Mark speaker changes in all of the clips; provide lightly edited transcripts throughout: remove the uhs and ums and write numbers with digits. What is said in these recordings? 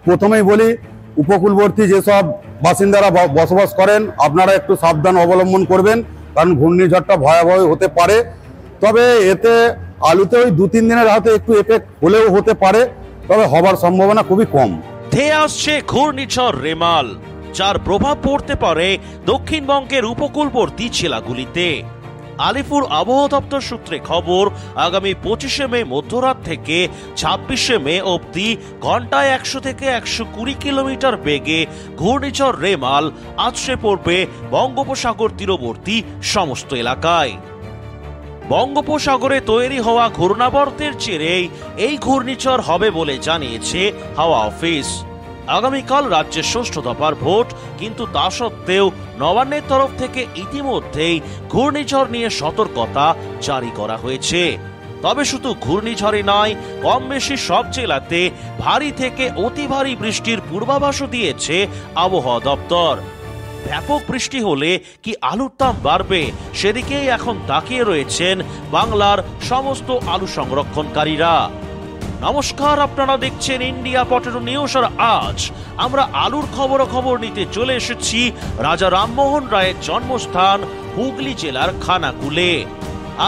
Speaker 1: প্রথমেই বলি, উপকূলবর্তী যেসব বাসিন্দারা বসবাস করেন আপনারা একটু সাবধান অবলম্বন করবেন, কারণ ঘূর্ণিঝড়টা ভয়াবহ হতে পারে। তবে এতে আলুতে ওই 2-3 দিনের হয়তো একটু এফেক্ট হলেও হতে পারে, তবে হবার সম্ভাবনা খুবই কম।
Speaker 2: ধেয়ে আসছে ঘূর্ণিঝড় রেমাল, যার প্রভাব পড়তে পারে দক্ষিণবঙ্গের উপকূলবর্তী জেলাগুলিতে। আলিপুর আবহাওয়া দপ্তর সূত্রে খবর, আগামী 25শে মে মধ্যরাত থেকে 26শে মে অবধি ঘন্টায় 100 থেকে 120 কিলোমিটার বেগে ঘূর্ণিঝড় রেমাল আছড়ে পড়বে বঙ্গোপসাগর তীরবর্তী সমস্ত এলাকায়। বঙ্গোপসাগরে তৈরি হওয়া ঘূর্ণাবর্তের জেরেই এই ঘূর্ণিঝড় হবে বলে জানিয়েছে হাওয়া অফিস। আগামীকাল রাজ্যের 6ষ্ঠ দফার ভোট, কিন্তু তা সত্ত্বেও নবান্নের তরফ থেকে ইতিমধ্যেই ঘূর্ণিঝড় নিয়ে সতর্কতা জারি করা হয়েছে। তবে শুধু ঘূর্ণিঝড়ই নয়, কম বেশি সব জেলাতে ভারী থেকে অতি ভারী বৃষ্টির পূর্বাভাসও দিয়েছে আবহাওয়া দপ্তর। ব্যাপক বৃষ্টি হলে কি আলুর দাম বাড়বে, সেদিকেই এখন তাকিয়ে রয়েছেন বাংলার সমস্ত আলু সংরক্ষণকারীরা। নমস্কার, আপনারা দেখছেন ইন্ডিয়া পটেটো নিউজ। আর আজ আমরা আলুর খবর নিতে চলে এসেছি রাজা রামমোহন রায়ের জন্মস্থান হুগলি জেলার খানাকুলে।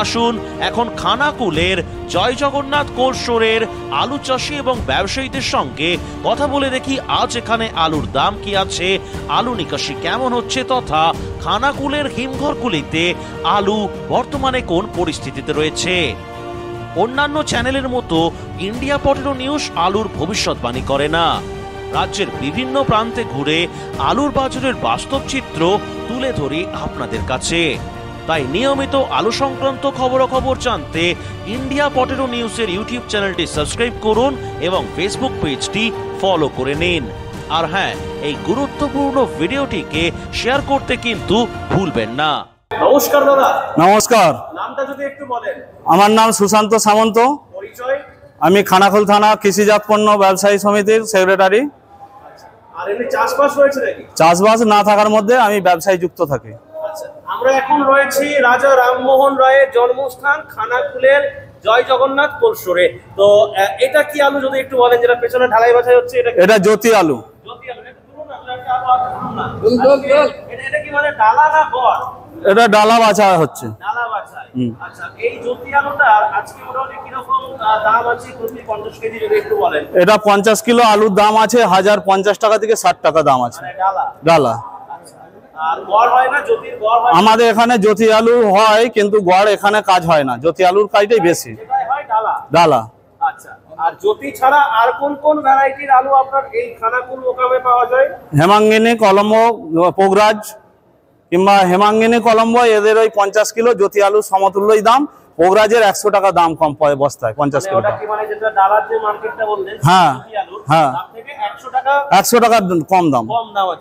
Speaker 2: আসুন এখন খানাকুলের জয় জগন্নাথ কোল্ড স্টোরের আলু চাষি এবং ব্যবসায়ীদের সঙ্গে কথা বলে দেখি আজ এখানে আলুর দাম কি আছে, আলু নিকাশি কেমন হচ্ছে, তথা খানাকুলের হিমঘরগুলিতে আলু বর্তমানে কোন পরিস্থিতিতে রয়েছে। অন্যান্য চ্যানেলের মতো ইন্ডিয়া পটেটো নিউজ আলুর ভবিষ্যৎবাণী করে না। রাজ্যের বিভিন্ন প্রান্তে ঘুরে আলুর বাজারের বাস্তব চিত্র তুলে ধরি আপনাদের কাছে। তাই নিয়মিত আলু সংক্রান্ত খবর জানতে ইন্ডিয়া পটেটো নিউজের ইউটিউব চ্যানেলটি সাবস্ক্রাইব করুন এবং ফেসবুক পেজটি ফলো করে নিন। আর হ্যাঁ, এই গুরুত্বপূর্ণ ভিডিওটিকে শেয়ার করতে কিন্তু ভুলবেন না।
Speaker 3: নমস্কার দাদা।
Speaker 4: নমস্কার।
Speaker 3: নামটা যদি একটু বলেন।
Speaker 4: আমার নাম সুশান্ত সামন্ত।
Speaker 3: পরিচয়?
Speaker 4: আমি খানাকুল থানা কৃষিজাত পণ্য ব্যবসায়ী সমিতির সেক্রেটারি।
Speaker 3: আর এমনি চাষবাস রয়েছে নাকি?
Speaker 4: চাষবাস না থাকার মধ্যে আমি ব্যবসায় যুক্ত থাকি।
Speaker 3: আচ্ছা, আমরা এখন রয়েছি রাজা রামমোহন রায়ের জন্মস্থান খানাকুলের জয় জগন্নাথ কোল্ড স্টোরে। তো এটা কি আলু যদি একটু বলেন, যেটা পেছনে ঢালাই বাছাই হচ্ছে?
Speaker 4: এটা জ্যোতি আলু।
Speaker 3: জ্যোতি আলু, এটা বলুন না, একটা আলু আছে বলুন না। এটা কি মানে ডালা না গড়?
Speaker 4: এটা ডালা বাছা হচ্ছে।
Speaker 3: ডালা বাছাই। আচ্ছা, এই জ্যোতি আলুটা আজকে মোটামুটি কিরকম দাম আছে প্রতি 50 কেজি যদি একটু বলেন?
Speaker 4: এটা 50 কিলো আলুর দাম আছে 1050 টাকা থেকে 60 টাকা দাম আছে।
Speaker 3: মানে ডালা?
Speaker 4: ডালা।
Speaker 3: আর গড় হয় না? জ্যোতির গড় হয়?
Speaker 4: আমাদের এখানে জ্যোতি আলু হয়, কিন্তু গড় এখানে কাজ হয় না, জ্যোতি আলুর কাজটাই বেশি।
Speaker 3: এটাই হয় ডালা।
Speaker 4: ডালা।
Speaker 3: আচ্ছা, আর জ্যোতি ছাড়া আর কোন কোন ভ্যারাইটির আলু আপনার এই খানাকুল মোকামে পাওয়া যায়?
Speaker 4: হেমাঙ্গিনী, কলম্বো, পোগরাজ কিংবা হেমাঙ্গিনী, কলম্বো এদের ওই 50 কিলো জ্যোতি আলু সমতুল্যই দাম। পোগরাজের 100 টাকা দাম কম পড়ে বস্তায় 50 কিলো।
Speaker 3: ওটা কি মানে যেটা ডালার যে মার্কেটটা বললেন?
Speaker 4: হ্যাঁ হ্যাঁ,
Speaker 3: তার থেকে 100 টাকা
Speaker 4: 100 টাকা কম দাম।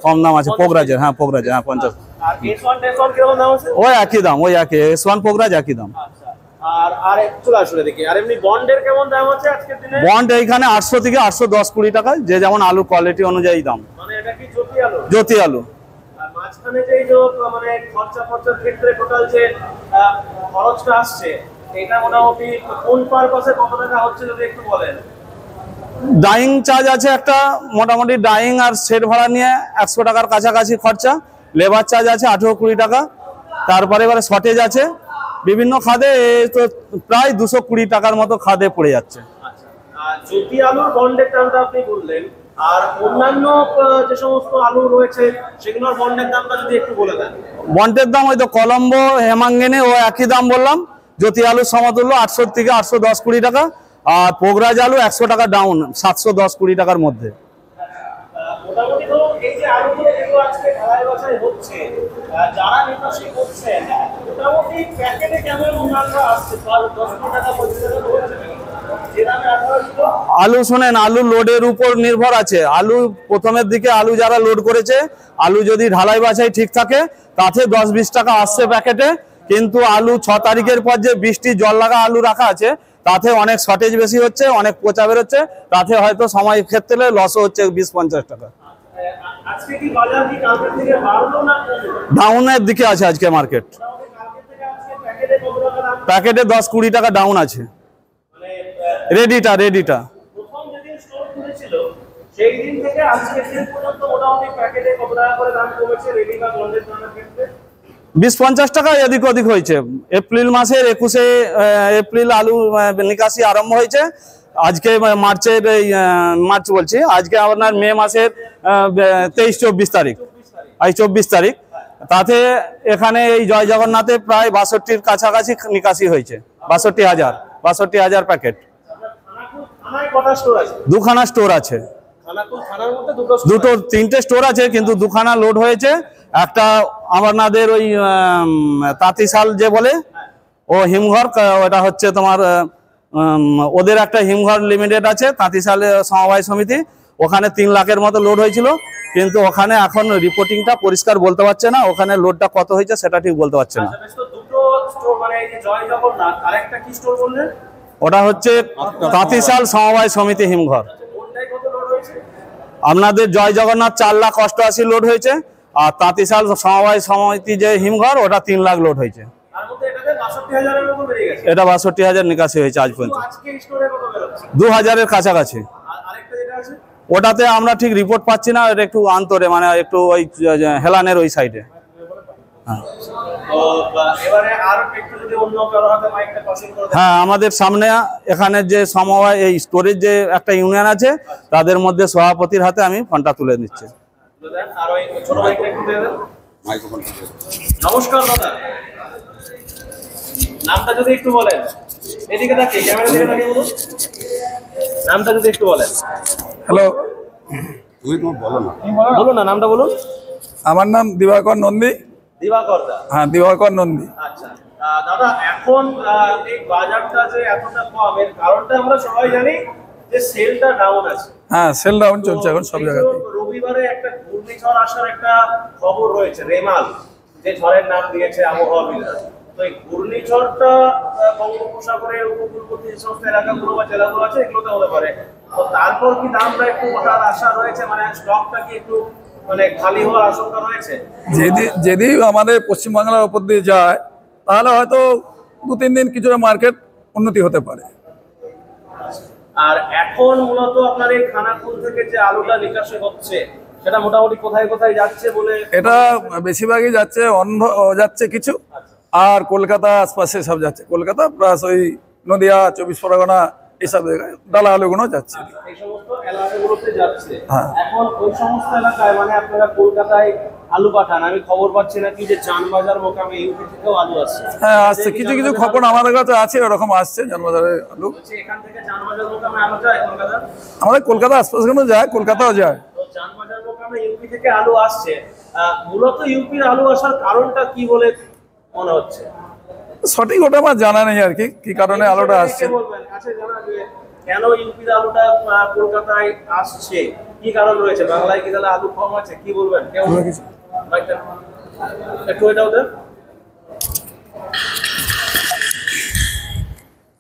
Speaker 4: কম দাম আছে পোগরাজের। হ্যাঁ পোগরাজের, হ্যাঁ 50।
Speaker 3: আর S1 কিরকম দাম আছে?
Speaker 4: ওই একই দাম, ওই একই S1 পোগরাজ একই দাম।
Speaker 3: আচ্ছা, আর একটু আসলে দেখি। আর এমনি বন্ডের কেমন দাম আছে আজকের দিনে?
Speaker 4: বন্ড এইখানে 800 থেকে 810-20 টাকা, যে যেমন আলু কোয়ালিটি অনুযায়ী দাম।
Speaker 3: মানে এটা কি জ্যোতি আলু?
Speaker 4: জ্যোতি আলু।
Speaker 3: আর মাঝখানে যে মানে খরচার ক্ষেত্রে টোটাল যে খরচটা আসছে, এটা মোটামুটি কোন পারপাসে কত টাকা হচ্ছে যদি একটু বলেন?
Speaker 4: ডাইং চার্জ আছে একটা, মোটামুটি ডাইং আর সেট ভাড়া নিয়ে 100 টাকার কাছাকাছি খরচা। লেবার চার্জ আছে 18-20 টাকা। তারপরে এবারে শর্টেজ আছে বিভিন্ন খাদে, তো প্রায় 220 টাকার মতো খাদে পড়ে যাচ্ছে।
Speaker 3: আচ্ছা, আর জ্যোতি আলুর বন্ডের দামটা আপনি বললেন, আর অন্যান্য যে সমস্ত আলু রয়েছে সেগুলোর বন্ডের দামটা যদি একটু বলে দেন।
Speaker 4: বন্ডের দাম ওই তো কলম্বো, হেমাঙ্গিনী ও একই দাম বললাম। জ্যোতি আলুর সমতুল্য 800 থেকে 810-20 টাকা। আর পোগরাজ আলু 100 টাকা ডাউন, 710-20 টাকার মধ্যে।
Speaker 3: মোটামুটি তো এই যে আলুগুলো যেগুলো আজকে ঢালাই বাছাই হচ্ছে, যারা নিকাশি করছেন, মোটামুটি প্যাকেটে কেমন মূল্য আসছে? 10 টাকা 25 টাকা হচ্ছে নাকি? যে দামে
Speaker 4: আলু শোনেন, আলু লোডের উপর নির্ভর আছে। আলু প্রথমের দিকে আলু যারা লোড করেছে, আলু যদি ঢালাই বাছাই ঠিক থাকে তাতে 10-20 টাকা আসছে প্যাকেটে। কিন্তু আলু 6 তারিখের পর যে বৃষ্টি জল লাগা আলু রাখা আছে, তাতে অনেক শর্টেজ বেশি হচ্ছে, অনেক পচা বেরোচ্ছে, তাতে হয়তো সময় ক্ষেত্রে লসও হচ্ছে 20-50 টাকা।
Speaker 3: আজকে কি বাজার কি কালকের থেকে বাড়লো না কমলো?
Speaker 4: ডাউনের দিকে আছে আজকে মার্কেট। প্যাকেটে 10-20 টাকা ডাউন আছে। রেডিটা
Speaker 3: প্রথম যেদিন স্টোর খুলেছিল সেই দিন থেকে আজকের দিন পর্যন্ত মোটামুটি প্যাকেটে কত টাকা করে দাম কমেছে রেডি বা গঞ্জের দামের ক্ষেত্রে?
Speaker 4: 20-50 টাকা এদিক ওদিক হয়েছে। এপ্রিল মাসের 21 এপ্রিল আলু নিকাশি আরম্ভ হয়েছে। আজকে মার্চের মার্চ বলছি, আজকে আপনার মে মাসের 23-24 তারিখ, আজ 24 তারিখ। তাতে এখানে এই জয় জগন্নাথে প্রায় 62-র কাছাকাছি নিকাশি হয়েছে। 62,000 প্যাকেট।
Speaker 3: থানায় কটা স্টোর আছে?
Speaker 4: দুখানা স্টোর আছে,
Speaker 3: থানার মধ্যে
Speaker 4: তিনটে স্টোর আছে, কিন্তু দুখানা লোড হয়েছে। একটা আমাদের ওই তাঁতিশাল যে বলে ও হিমঘর, ওটা হচ্ছে তোমার ওদের একটা হিমঘর লিমিটেড আছে তাঁতিশাল সমবায় সমিতি, ওখানে 3 লাখের মতো লোড হয়েছিল। কিন্তু ওখানে এখন রিপোর্টিংটা পরিষ্কার বলতে পারছে না, ওখানে লোডটা কত হয়েছে সেটা ঠিক বলতে পারছে না।
Speaker 3: দুটো স্টোর মানে এই যে জয় জগন্নাথ, আরেকটা কি স্টোর বললেন?
Speaker 4: ওটা হচ্ছে তাঁতিশাল সমবায় সমিতি হিমঘর।
Speaker 3: কোনটায় কত লোড হয়েছে?
Speaker 4: আপনাদের জয় জগন্নাথ 4,88,000 লোড হয়েছে, আর তাঁতিশাল সমবায় সমিতি যে হিমঘর ওটা 3 লাখ লোড হয়েছে।
Speaker 3: তার মধ্যে এটাতে 62,000 এর মতো বেড়ে গেছে।
Speaker 4: এটা 62,000 নিকাশি হয়েছে আজ পর্যন্ত।
Speaker 3: আজকে স্টোরে কত বেরোচ্ছে?
Speaker 4: 2,000-এর কাছাকাছি।
Speaker 3: আর আরেকটা যেটা আছে
Speaker 4: ওটাতে আমরা ঠিক রিপোর্ট পাচ্ছি না, এটা একটু আন্তরে মানে একটু ওই হেলানের ওই সাইডে।
Speaker 3: তো এবারে আর একটু যদি অন্য কারো হাতে মাইকটা পাসিং করে দেন।
Speaker 4: হ্যাঁ, আমাদের সামনে এখানে যে সমবায় এই স্টোরেজ যে একটা ইউনিয়ন আছে, তাদের মধ্যে সভাপতির হাতে আমি ফোনটা তুলে দিচ্ছি।
Speaker 3: আর ওই ছোট মাইকটা একটু দিয়ে দেন। নমস্কার দাদা, নামটা যদি একটু বলেন। এদিকে তাকিয়ে, ক্যামেরা দিকে তাকিয়ে বলুন, নামটা যদি একটু বলেন।
Speaker 5: হ্যালো,
Speaker 1: তুমি তোমার বলো না।
Speaker 3: বলুন না, নামটা বলুন।
Speaker 5: আমার নাম দিবাকর নন্দী।
Speaker 3: দিবাকর দা।
Speaker 5: হ্যাঁ, দিবাকর নন্দী।
Speaker 3: আচ্ছা দাদা, এখন এই বাজারটা যে এতটা কম, এর কারণটা আমরা সবাই জানি যে সেলটা ডাউন আছে।
Speaker 5: হ্যাঁ, সেল ডাউন চলছে এখন সব জায়গাতে।
Speaker 3: রবিবারে একটা ঘূর্ণিঝড় আসার একটা খবর রয়েছে, রেমাল, যে ঝড়ের নাম দিয়েছে আবহাওয়াবিদরা। তো এই ঘূর্ণিঝড়টা বঙ্গোপসাগরের উপকূলবর্তী যে সমস্ত এলাকাগুলো বা জেলাগুলো আছে এগুলোতে হতে পারে। তো তারপর কি দামটা একটু ওঠার আশা রয়েছে, মানে স্টকটা কি একটু মানে খালি হওয়ার আশঙ্কা রয়েছে?
Speaker 5: যদি আমাদের পশ্চিমবাংলার উপর দিয়ে যায় তাহলে হয়তো 2-3 দিন কিছুটা মার্কেট উন্নতি হতে পারে।
Speaker 3: আর এখন মূলত আপনার এই খানাকুল থেকে যে আলুটা নিকাশি হচ্ছে সেটা মোটামুটি কোথায় কোথায় যাচ্ছে বলে?
Speaker 5: এটা বেশিরভাগই যাচ্ছে অন্ধ যাচ্ছে কিছু, আর কলকাতা আশপাশে সব যাচ্ছে। কলকাতা প্লাস ওই নদিয়া, 24 পরগনা এইসব জায়গায় ডালা আলুগুলো যাচ্ছে।
Speaker 3: এই সমস্ত এলাকাগুলোতে যাচ্ছে।
Speaker 5: হ্যাঁ।
Speaker 3: এখন ওই সমস্ত এলাকায় মানে আপনারা কলকাতায় আলু পাঠান, আমি খবর পাচ্ছি নাকি যে চানবাজার মোকামে ইউপি থেকেও আলু আসছে।
Speaker 5: হ্যাঁ, আসছে কিছু কিছু খবর আমাদের কাছে আছে, ওরকম আসছে জানবাজারের আলু।
Speaker 3: এখান থেকে চানবাজার মোকামে আলু যায় কলকাতা?
Speaker 5: আমাদের কলকাতা আশপাশগুলো যায়, কলকাতাও যায়।
Speaker 3: তো চানবাজার মোকামে ইউপি থেকে আলু আসছে, মূলত ইউপির আলু আসার কারণটা কি বলে মনে হচ্ছে?
Speaker 5: সঠিক ওটা আমার জানা নেই আর কি, কি কারণে আলুটা আসছে।
Speaker 3: বলবেন আছে জানা যে কেন ইউপির আলুটা কলকাতায় আসছে, কি কারণ রয়েছে? বাংলায় কি তাহলে আলু কম আছে, কি বলবেন? কেউ একটু এটাও দেন।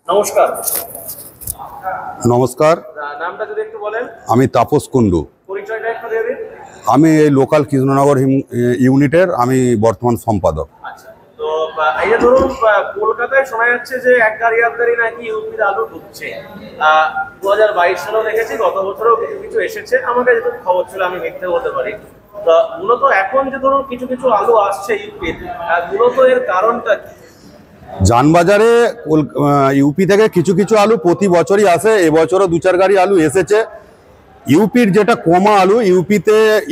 Speaker 3: নমস্কার।
Speaker 1: নমস্কার,
Speaker 3: নামটা যদি একটু বলেন।
Speaker 1: আমি তাপস কুণ্ডু।
Speaker 3: পরিচয়টা একটু দিয়ে দিন।
Speaker 1: আমি এই লোকাল কৃষ্ণনগর ইউনিটের আমি বর্তমান সম্পাদক।
Speaker 3: আচ্ছা, তো এই যে ধরুন কলকাতায় শোনা যাচ্ছে যে এক গাড়ি নাকি ইউপির আলু ঢুকছে। 2022 সালেও দেখেছি, গত বছরও কিছু কিছু এসেছে। আমাকে যেটুকু খবর ছিল, আমি মিথ্যে বলতে পারি। তো মূলত এখন যে ধরুন কিছু কিছু আলু আসছে ইউপির, মূলত এর কারণটা কি?
Speaker 1: যানবাজারে ইউপি থেকে কিছু কিছু আলু প্রতি বছরই আসে, এবছরও 2-4 গাড়ি আলু এসেছে। ইউপির যেটা কমা আলু,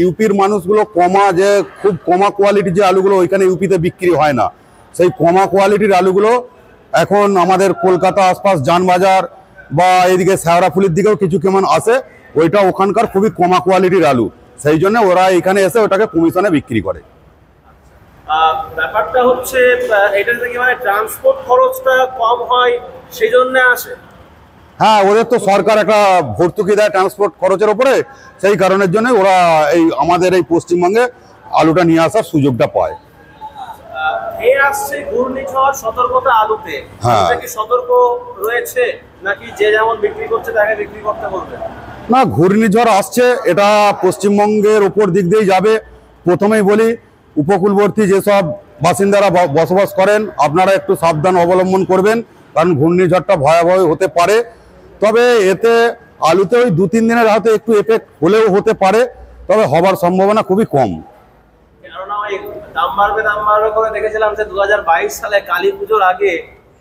Speaker 1: ইউপির মানুষগুলো কমা, যে খুব কমা কোয়ালিটির যে আলুগুলো ওইখানে ইউপিতে বিক্রি হয় না, সেই কমা কোয়ালিটির আলুগুলো এখন আমাদের কলকাতা আশপাশ যানবাজার বা এদিকে শেওড়াফুলির দিকেও কিছু কেমন আসে, ওইটা ওখানকার খুবই কমা কোয়ালিটির আলু, সেই জন্য ওরা এখানে এসে ওটাকে কমিশনে বিক্রি করে।
Speaker 3: ব্যাপারটা হচ্ছে এটা থেকে মানে ট্রান্সপোর্ট খরচটা কম হয়, সেই জন্য আসে।
Speaker 1: হ্যাঁ, ওদের তো সরকার একটা ভর্তুকি দেয় ট্রান্সপোর্ট খরচের ওপরে, সেই কারণের জন্য ওরা এই আমাদের এই পশ্চিমবঙ্গে আলুটা নিয়ে আসার সুযোগটা পায়।
Speaker 3: আসছে ঘূর্ণিঝড়, সতর্কতা আলুতে
Speaker 1: হ্যাঁ।
Speaker 3: কি সতর্ক রয়েছে নাকি যে যেমন বিক্রি করছে তাকে বিক্রি করতে বলবে?
Speaker 1: না, ঘূর্ণিঝড় আসছে, এটা পশ্চিমবঙ্গের ওপর দিক দিয়েই যাবে। প্রথমেই বলি, উপকূলবর্তী যেসব বাসিন্দারা বসবাস করেন আপনারা একটু সাবধান অবলম্বন করবেন, কারণ ঘূর্ণিঝড়টা ভয়াবহ হতে পারে। তবে এতে আলুতে ওই 2-3 দিনের হয়তো একটু এফেক্ট হলেও হতে পারে, তবে হবার সম্ভাবনা খুবই কম।
Speaker 3: কেননা ওই দাম বাড়বে করে দেখেছিলাম যে 2022 সালে কালী পুজোর আগে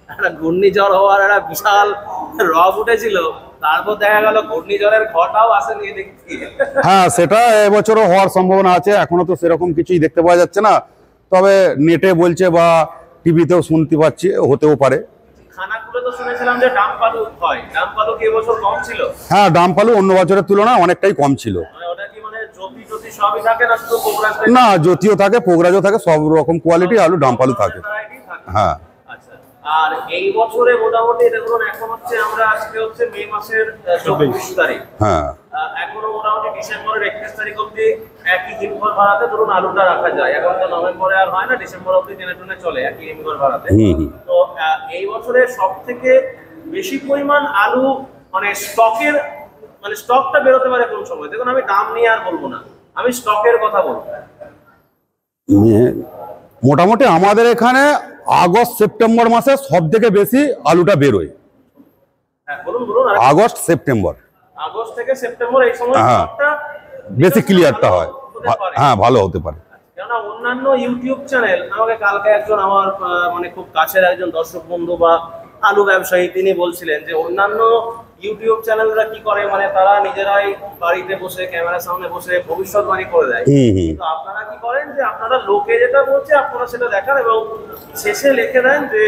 Speaker 3: একটা ঘূর্ণিঝড় হওয়ার একটা বিশাল রব উঠেছিল, তারপর দেখা গেল ঘূর্ণিঝড়ের ঘটাও আসেনি দেখছি।
Speaker 1: হ্যাঁ, সেটা এবছরও হওয়ার সম্ভাবনা আছে, এখনো তো সেরকম কিছুই দেখতে পাওয়া যাচ্ছে না, তবে নেটে বলছে বা টিভিতেও শুনতে পাচ্ছি হতেও পারে।
Speaker 3: খানাগুলো তো শুনেছিলাম যে ডাম্পালু হয়, ডাম্পালু কি এবছর কম ছিল?
Speaker 1: হ্যাঁ, ডাম্পালু অন্য বছরের তুলনায় অনেকটাই কম ছিল।
Speaker 3: মানে ওটা কি মানে জ্যোতি সবই থাকে না শুধু কোবরাজ?
Speaker 1: না, জ্যোতিও থাকে, পোগরাজও থাকে, সব রকম কোয়ালিটি আলু ডাম্পালু থাকে। হ্যাঁ।
Speaker 3: আচ্ছা, আর এই বছরে মোটামুটি দেখুন এখন হচ্ছে আমরা আজকে হচ্ছে মে মাসের 24 তারিখ,
Speaker 1: হ্যাঁ,
Speaker 3: এখনো মোটামুটি ডিসেম্বরের 31 তারিখ অব্দি একই হিমঘর ভাড়াতে ধরুন আলুটা রাখা যায়। এখন তো নভেম্বরে আর হয় না, ডিসেম্বর অব্দি টেনে টুনে চলে একই হিমঘর ভাড়াতে। তো এই বছরে সব থেকে বেশি পরিমাণ আলু মানে স্টকটা বেরোতে পারে কোন সময়? দেখুন আমি দাম নিয়ে আর বলবো না, আমি স্টকের কথা বলবো।
Speaker 1: মোটামুটি আমাদের এখানে আগস্ট সেপ্টেম্বর মাসে সব থেকে বেশি আলুটা বেরোয়।
Speaker 3: হ্যাঁ বলুন।
Speaker 1: আগস্ট সেপ্টেম্বর,
Speaker 3: আগস্ট থেকে সেপ্টেম্বর এই সময়
Speaker 1: হ্যাঁ,
Speaker 3: স্টকটা
Speaker 1: বেশি ক্লিয়ারটা হয়। হ্যাঁ, ভালো হতে পারে।
Speaker 3: কেননা অন্যান্য ইউটিউব চ্যানেল, আমাকে কালকে একজন আমার মানে খুব কাছের একজন দর্শক বন্ধু বা আলু ব্যবসায়ী তিনি বলছিলেন যে অন্যান্য ইউটিউব চ্যানেলরা কি করে, মানে তারা নিজেরাই বাড়িতে বসে ক্যামেরার সামনে বসে ভবিষ্যৎবাণী করে দেয়, কিন্তু আপনারা কি করেন যে আপনারা লোকে যেটা বলছে আপনারা সেটা দেখান এবং শেষে লিখে দেন যে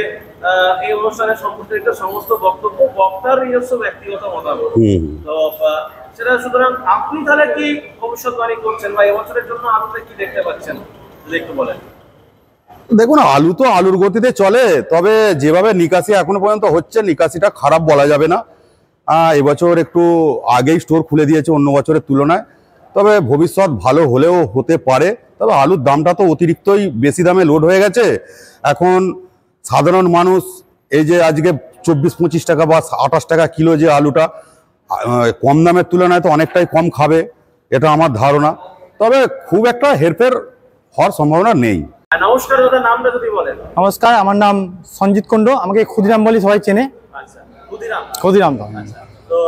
Speaker 3: এই অনুষ্ঠানের সম্পর্কিত সমস্ত বক্তব্য বক্তার নিজস্ব ব্যক্তিগত মতামত। তো সেটা সুতরাং আপনি তাহলে কি ভবিষ্যৎবাণী করছেন বা এবছরের জন্য আলুতে কি দেখতে পাচ্ছেন যদি একটু বলেন?
Speaker 1: দেখুন, আলু তো আলুর গতিতে চলে, তবে যেভাবে নিকাশি এখনো পর্যন্ত হচ্ছে, নিকাশিটা খারাপ বলা যাবে না। এবছর একটু আগেই স্টোর খুলে দিয়েছে অন্য বছরের তুলনায়, তবে ভবিষ্যৎ ভালো হলেও হতে পারে। তবে আলুর দামটা তো অতিরিক্তই বেশি দামে লোড হয়ে গেছে। এখন সাধারণ মানুষ এই যে আজকে 24-25 টাকা বা 28 টাকা কিলো যে আলুটা, কম দামের তুলনায় তো অনেকটাই কম খাবে, এটা আমার ধারণা। তবে খুব একটা হেরফের হওয়ার সম্ভাবনা নেই।
Speaker 3: নমস্কার দাদা, নামটা যদি বলেন।
Speaker 6: নমস্কার, আমার নাম সঞ্জিত কুন্ডু, আমাকে ক্ষুদিরাম বলি সবাই চেনে।
Speaker 3: আচ্ছা, ক্ষুদিরাম।
Speaker 6: ক্ষুদিরাম
Speaker 3: তো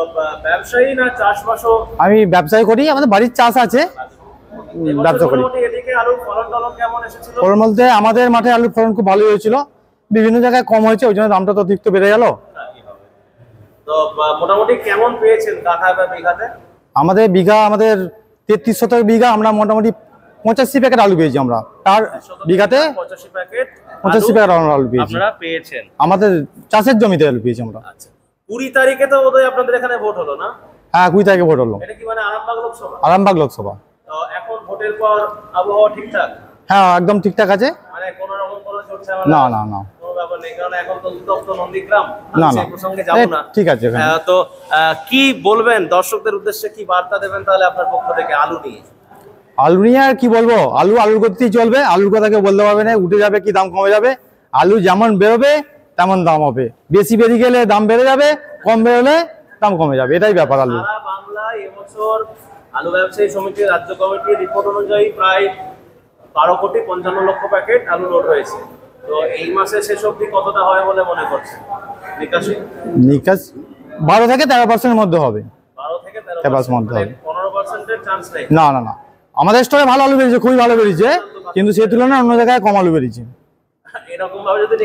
Speaker 3: ব্যবসায়ী না চাষবাসও?
Speaker 6: আমি ব্যবসায় করি, আমাদের বাড়ির চাষ আছে, ব্যবসা করি।
Speaker 3: এদিকে আলুর ফলন টলন কেমন এসেছিল?
Speaker 6: ওর মধ্যে আমাদের মাঠে আলুর ফলন খুব ভালো হয়েছিল, বিভিন্ন জায়গায় কম হয়েছে, ওই জন্য দামটা তো অতিরিক্ত বেড়ে গেল।
Speaker 3: তো মোটামুটি কেমন পেয়েছেন কাঠা বা বিঘাতে?
Speaker 6: আমাদের 33 শতক বিঘা, আমরা মোটামুটি 85 প্যাকেট আলু পেয়েছি আমরা, আর বিঘাতে
Speaker 3: 85 প্যাকেট
Speaker 6: আলু পেয়েছি।
Speaker 3: আপনারা পেয়েছেন
Speaker 6: আমাদের চাষের জমিতে আলু পেয়েছি আমরা।
Speaker 3: আচ্ছা, 20 তারিখে তো বোধহয় আপনাদের এখানে ভোট হলো না?
Speaker 6: হ্যাঁ, 20 তারিখে ভোট হলো।
Speaker 3: এটা কি মানে আরামবাগ লোকসভা?
Speaker 6: আরামবাগ লোকসভা।
Speaker 3: তো এখন ভোটের পর আবহাওয়া ঠিকঠাক?
Speaker 6: হ্যাঁ, একদম ঠিকঠাক আছে।
Speaker 3: মানে কোনো রকম কোনো চলছে
Speaker 6: না না না,
Speaker 3: কোনো ব্যাপার নেই, কারণ এখন তো উত্তপ্ত নন্দীগ্রাম,
Speaker 6: না
Speaker 3: সেই প্রসঙ্গে যাব না।
Speaker 6: ঠিক আছে।
Speaker 3: তো কি বলবেন দর্শকদের উদ্দেশ্যে, কি বার্তা দেবেন তাহলে আপনার পক্ষ থেকে আলু নিয়ে?
Speaker 6: আলু নিয়ে আর কি বলবো, আলুর গতিতেই চলবে, আলুর কথা কেউ বলতে পারবে না, উঠে যাবে কি দাম কমে যাবে। আলু যেমন বেরোবে তেমন দাম হবে, বেশি বেরিয়ে গেলে দাম বেড়ে যাবে, কম বেরোলে দাম কমে যাবে, এটাই ব্যাপার। আলু
Speaker 3: সারা বাংলায় এবছর আলু ব্যবসায়ী সমিতির রাজ্য কমিটির রিপোর্ট অনুযায়ী প্রায় 12,55,00,000 প্যাকেট আলু লোড হয়েছে। তো এই মাসে শেষ অবধি কতটা হয় বলে মনে করছেন নিকাশি?
Speaker 6: 12 থেকে 13% মধ্যে হবে।
Speaker 3: 12 থেকে
Speaker 6: 13% মধ্যে হবে।
Speaker 3: 15%-এর চান্স নেই?
Speaker 6: না না না, আমাদের স্টোরে ভালো আলু বেরিয়েছে, খুবই ভালো বেরিয়েছে, কিন্তু সেই তুলনায় অন্য জায়গায় কম আলু বেরিয়েছে।
Speaker 3: এরকম ভাবে যদি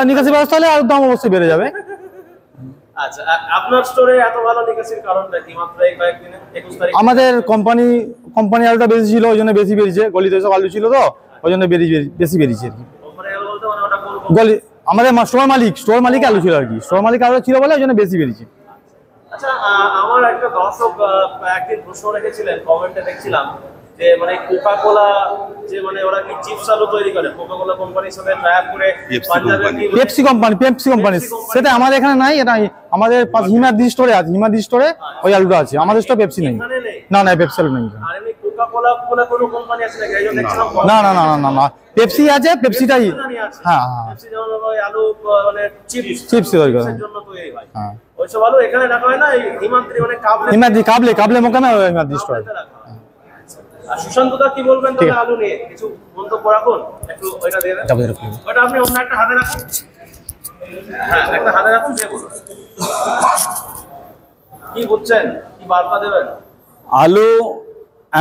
Speaker 6: নিকাশি ব্যবস্থা হলে আলুর দাম অবশ্যই বেড়ে যাবে।
Speaker 3: আচ্ছা, আপনার স্টোরে এত ভালো নিকাশির কারণটা কি? মাত্র এই কয়েকদিনে 21 তারিখ
Speaker 6: আমাদের কোম্পানি আলুটা বেশি ছিল, ওই জন্য বেশি বেরিয়েছে। গলিতে সব আলু ছিল তো, ওই জন্য বেশি বেরিয়েছে আর কি।
Speaker 3: কোম্পানি আলু বলতে মানে ওটা কোন?
Speaker 6: গলি আমাদের স্টোর মালিক আলু ছিল আর কি, স্টোর মালিক আলু ছিল বলে ওই জন্য বেশি বেরিয়েছে।
Speaker 3: আচ্ছা, আমার একটা দর্শক একদিন প্রশ্ন রেখেছিলেন, কমেন্টে দেখছিলাম যে মানে কোকা-কোলা যে মানে ওরা কি চিপস আলু তৈরি করে, কোকা-কোলা কোম্পানির সাথে ট্রাই করে পাঞ্জাবের কি
Speaker 6: পেপসি কোম্পানি, সেটা আমাদের এখানে নাই, এটা আমাদের হিমাদ্রি স্টোরে আছে, হিমাদ্রি স্টোরে ওই আলুটা আছে, আমাদের স্টোরে পেপসি নেই।
Speaker 3: এখানে নেই?
Speaker 6: না না, পেপসি আলু নেই।
Speaker 3: আর এমনি কোকা-কোলা বলে কোনো কোম্পানি আছে নাকি? এইজন্য দেখছিলাম
Speaker 6: না না না না না, পেপসি আছে, পেপসিটাই। হ্যাঁ হ্যাঁ,
Speaker 3: পেপসি যেমন ওই আলু মানে
Speaker 6: চিপস তৈরি করে,
Speaker 3: এর জন্য তৈরি হয়।
Speaker 6: হ্যাঁ,
Speaker 3: ওইসব আলু এখানে রাখা হয় না, এই হিমাদ্রি মানে
Speaker 6: কাবলে মোকামে হিমাদ্রি স্টোরে।
Speaker 3: আর সুশান্ত দা কি বলবেন তাহলে আলু নিয়ে? কিছু মন্তব্য রাখুন, একটু ওইটা দিয়ে দেন। ওটা আপনি অন্য একটা হাতে রাখুন। হ্যাঁ, একটা হাতে রাখুন, দিয়ে বলুন। কি বুঝছেন, কি বার্তা দেবেন?
Speaker 4: আলু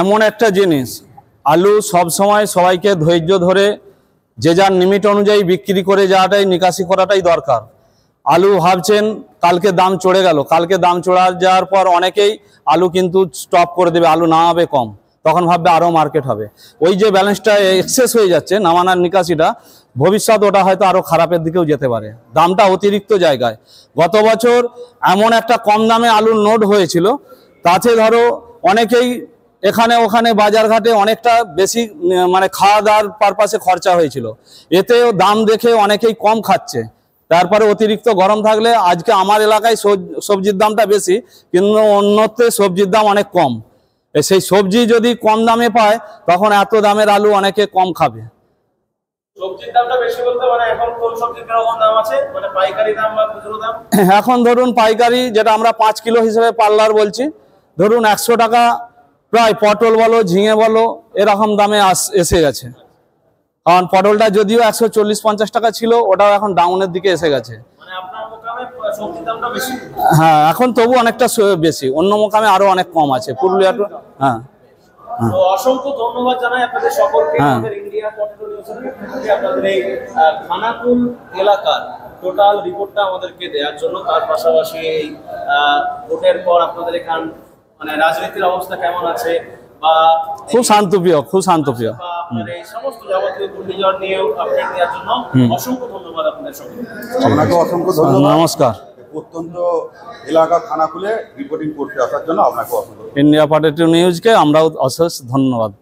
Speaker 4: এমন একটা জিনিস, আলু সব সময় সবাইকে ধৈর্য ধরে যে যার লিমিট অনুযায়ী বিক্রি করে যাওয়াটাই, নিকাশি করাটাই দরকার। আলু ভাবছেন কালকে দাম চড়ে গেল, কালকে দাম চড়া যাওয়ার পর অনেকেই আলু কিন্তু স্টপ করে দেবে, আলু নামাবে কম, তখন ভাববে আরও মার্কেট হবে। ওই যে ব্যালেন্সটা এক্সেস হয়ে যাচ্ছে নামানার নিকাশিটা, ভবিষ্যৎ ওটা হয়তো আরও খারাপের দিকেও যেতে পারে, দামটা অতিরিক্ত জায়গায়। গত বছর এমন একটা কম দামে আলুর নোট হয়েছিল, তাতে ধরো অনেকেই এখানে ওখানে বাজারঘাটে অনেকটা বেশি মানে খাওয়া দাওয়ার পারপাসে খরচা হয়েছিল, এতেও দাম দেখে অনেকেই কম খাচ্ছে। তারপরে অতিরিক্ত গরম থাকলে আজকে আমার এলাকায় সবজির দামটা বেশি, কিন্তু অন্যত্রে সবজির দাম অনেক কম। সেই সবজি যদি কম দামে পায় তখন এত দামের আলু অনেকে কম খাবে।
Speaker 3: সবজির দামটা বেশি বলতে মানে এখন কোন সবজির কেমন দাম আছে, মানে পাইকারি দাম বা খুচরো দাম?
Speaker 4: এখন ধরুন পাইকারি যেটা আমরা 5 কিলো হিসেবে পাল্লার বলছি, ধরুন 100 টাকা প্রায় পটল বলো ঝিঙে বলো এরকম দামে এসে গেছে। কারণ পটলটা যদিও 140-50 টাকা ছিল, ওটাও এখন ডাউনের দিকে এসে গেছে।
Speaker 3: মানে আপনার মোকামে সবজির দামটা বেশি?
Speaker 4: হ্যাঁ, এখন তবু অনেকটা বেশি, অন্য মোকামে আরো অনেক কম আছে পুরুলিয়া। হ্যাঁ,
Speaker 3: তো অসংখ্য ধন্যবাদ জানাই আপনাদের সকলকে।
Speaker 4: হ্যাঁ।
Speaker 3: আমাদের ইন্ডিয়া পটেটো নিউজের পক্ষ থেকে আপনাদের এই খানাকুল এলাকার টোটাল রিপোর্টটা আমাদেরকে দেওয়ার জন্য, তার পাশাপাশি এই ভোটের পর আপনাদের এখান মানে রাজনীতির অবস্থা কেমন আছে বা
Speaker 4: খুব শান্তপ্রিয়, খুব শান্তপ্রিয়।
Speaker 3: বা আপনার এই সমস্ত যাবতীয় ঘূর্ণিঝড় নিয়েও আপডেট দেওয়ার জন্য অসংখ্য ধন্যবাদ আপনাদের সকলকে।
Speaker 1: আপনাকে অসংখ্য ধন্যবাদ।
Speaker 4: নমস্কার।
Speaker 1: প্রত্যন্ত এলাকা খানাকুলে রিপোর্টিং করতে আসার জন্য আপনাকে অসংখ্য ধন্যবাদ।
Speaker 4: ইন্ডিয়া পটেটো নিউজকে আমরাও অশেষ ধন্যবাদ।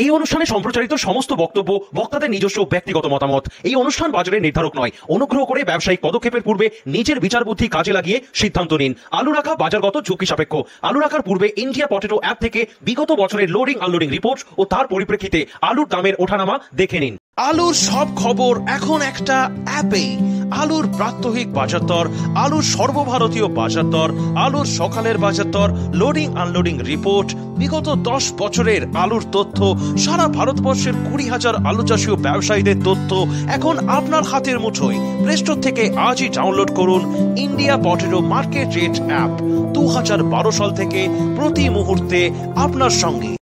Speaker 7: এই অনুষ্ঠানে সম্প্রচারিত সমস্ত বক্তব্য বক্তাদের নিজস্ব ব্যক্তিগত মতামত। এই অনুষ্ঠান বাজারের নির্ধারক নয়। অনুগ্রহ করে ব্যবসায়িক পদক্ষেপের পূর্বে নিজের বিচার বুদ্ধি কাজে লাগিয়ে সিদ্ধান্ত নিন। আলু রাখা বাজারগত ঝুঁকি সাপেক্ষ। আলু রাখার পূর্বে ইন্ডিয়া পটেটো অ্যাপ থেকে বিগত বছরের লোডিং আনলোডিং রিপোর্ট ও তার পরিপ্রেক্ষিতে আলুর দামের ওঠানামা দেখে নিন।
Speaker 2: আলুর সব খবর এখন একটা অ্যাপেই। আলুর প্রাত্যহিক বাজার দর, আলুর সর্বভারতীয় বাজার দর, আলুর সকালের বাজার দর, লোডিং আনলোডিং রিপোর্ট, বিগত 10 বছরের আলুর তথ্য, সারা ভারতবর্ষের 20,000 আলু চাষী ও ব্যবসায়ীদের তথ্য এখন আপনার হাতের মুঠোয়। প্লে স্টোর থেকে আজই ডাউনলোড করুন India potato market rate app. 2012 সাল থেকে প্রতি মুহূর্তে আপনার সঙ্গে।